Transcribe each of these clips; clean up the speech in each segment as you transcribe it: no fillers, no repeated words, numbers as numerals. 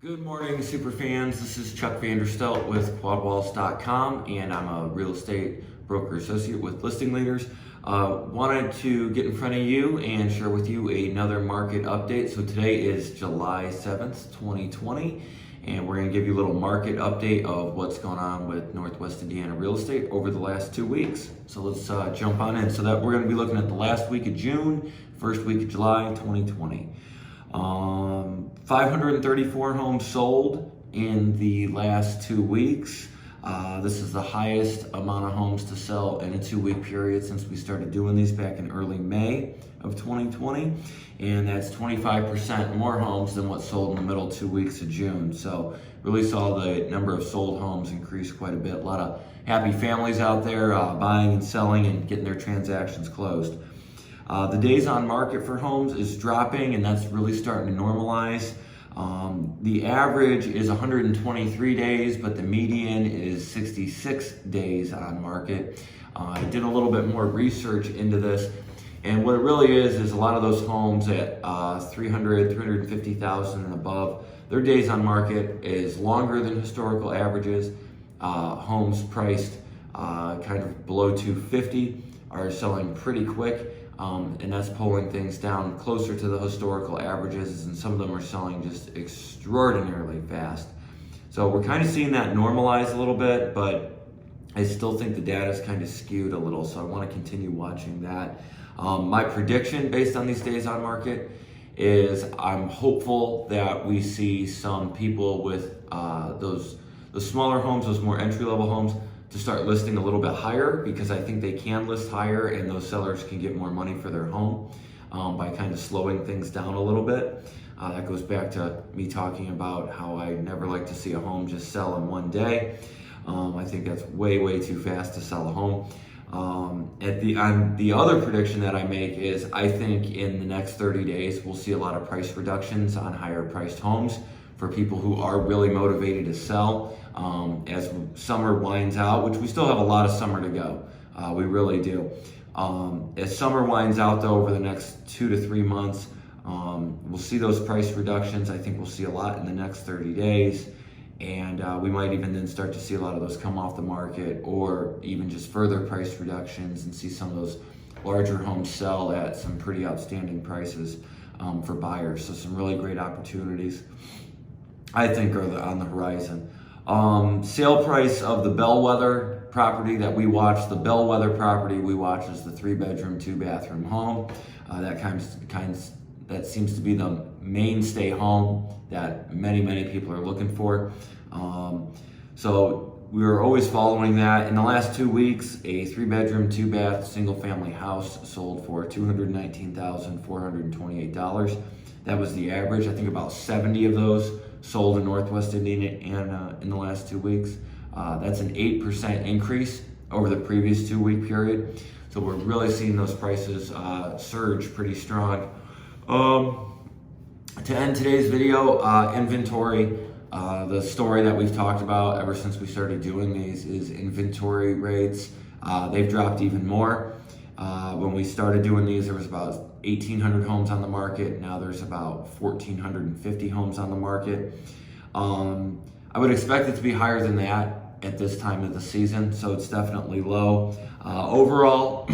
Good morning, super fans. This is Chuck Vanderstelt with QuadWalls.com, and I'm a real estate broker associate with Listing Leaders. Wanted to get in front of you and share with you another market update. So today is July 7th, 2020, and we're going to give you a little market update of what's going on with Northwest Indiana real estate over the last 2 weeks. So let's jump on in. So that we're going to be looking at the last week of June, first week of July, 2020. 534 homes sold in the last 2 weeks. This is the highest amount of homes to sell in a 2-week period since we started doing these back in early May of 2020. And that's 25% more homes than what sold in the middle 2 weeks of June. So really saw the number of sold homes increase quite a bit. A lot of happy families out there buying and selling and getting their transactions closed. The days on market for homes is dropping, and that's really starting to normalize. The average is 123 days, but the median is 66 days on market. I did a little bit more research into this, and what it really is a lot of those homes at 350,000 and above, their days on market is longer than historical averages. Homes priced kind of below 250 are selling pretty quick. And that's pulling things down closer to the historical averages, and some of them are selling just extraordinarily fast. So we're kind of seeing that normalize a little bit, but I still think the data is kind of skewed a little, so I want to continue watching that. My prediction based on these days on market is I'm hopeful that we see some people with those smaller homes, those more entry-level homes, to start listing a little bit higher, because I think they can list higher and those sellers can get more money for their home by kind of slowing things down a little bit. That goes back to me talking about how I never like to see a home just sell in one day. I think that's way too fast to sell a home. The other prediction that I make is I think in the next 30 days we'll see a lot of price reductions on higher priced homes for people who are really motivated to sell. As summer winds out, which we still have a lot of summer to go, we really do. As summer winds out though, over the next 2 to 3 months, we'll see those price reductions. I think we'll see a lot in the next 30 days, and we might even then start to see a lot of those come off the market, or even just further price reductions, and see some of those larger homes sell at some pretty outstanding prices for buyers. So some really great opportunities, I think, are on the horizon. Sale price of the Bellwether property that we watch. The Bellwether property we watch is the 3-bedroom, 2-bathroom home. That seems to be the mainstay home that many people are looking for. So we were always following that. In the last 2 weeks, a 3-bedroom, 2-bath, single-family house sold for $219,428. That was the average. I think about 70 of those sold in Northwest Indiana in the last 2 weeks. That's an 8% increase over the previous 2-week period. So we're really seeing those prices surge pretty strong. To end today's video, inventory. The story that we've talked about ever since we started doing these is inventory rates. They've dropped even more. When we started doing these, there was about 1,800 homes on the market. Now there's about 1,450 homes on the market. I would expect it to be higher than that at this time of the season, so it's definitely low. Overall,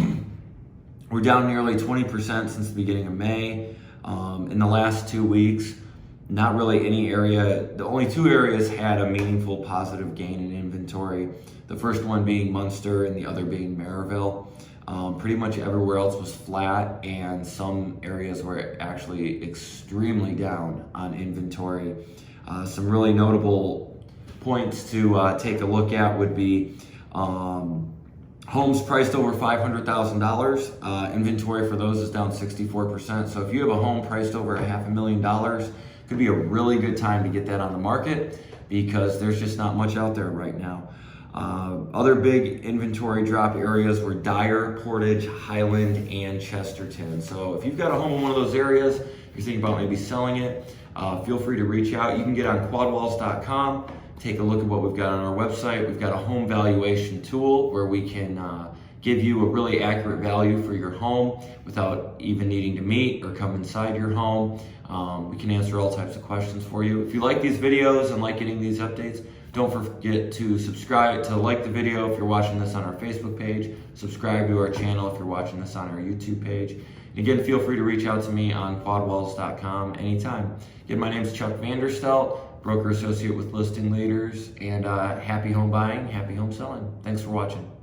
we're down nearly 20% since the beginning of May. In the last 2 weeks, not really any area, the only 2 areas had a meaningful positive gain in inventory. The first one being Munster and the other being Maryville. Pretty much everywhere else was flat, and some areas were actually extremely down on inventory. Some really notable points to take a look at would be homes priced over $500,000. Inventory for those is down 64%. So if you have a home priced over $500,000, could be a really good time to get that on the market, because there's just not much out there right now. Other big inventory drop areas were Dyer, Portage, Highland, and Chesterton. So if you've got a home in one of those areas, you're thinking about maybe selling it, feel free to reach out. You can get on QuadWalls.com, take a look at what we've got on our website. We've got a home valuation tool where we can give you a really accurate value for your home without even needing to meet or come inside your home. We can answer all types of questions for you. If you like these videos and like getting these updates, don't forget to subscribe, to like the video if you're watching this on our Facebook page, subscribe to our channel if you're watching this on our YouTube page. And again, feel free to reach out to me on quadwalls.com anytime. Again, my name is Chuck Vanderstelt, broker associate with Listing Leaders, and happy home buying, happy home selling. Thanks for watching.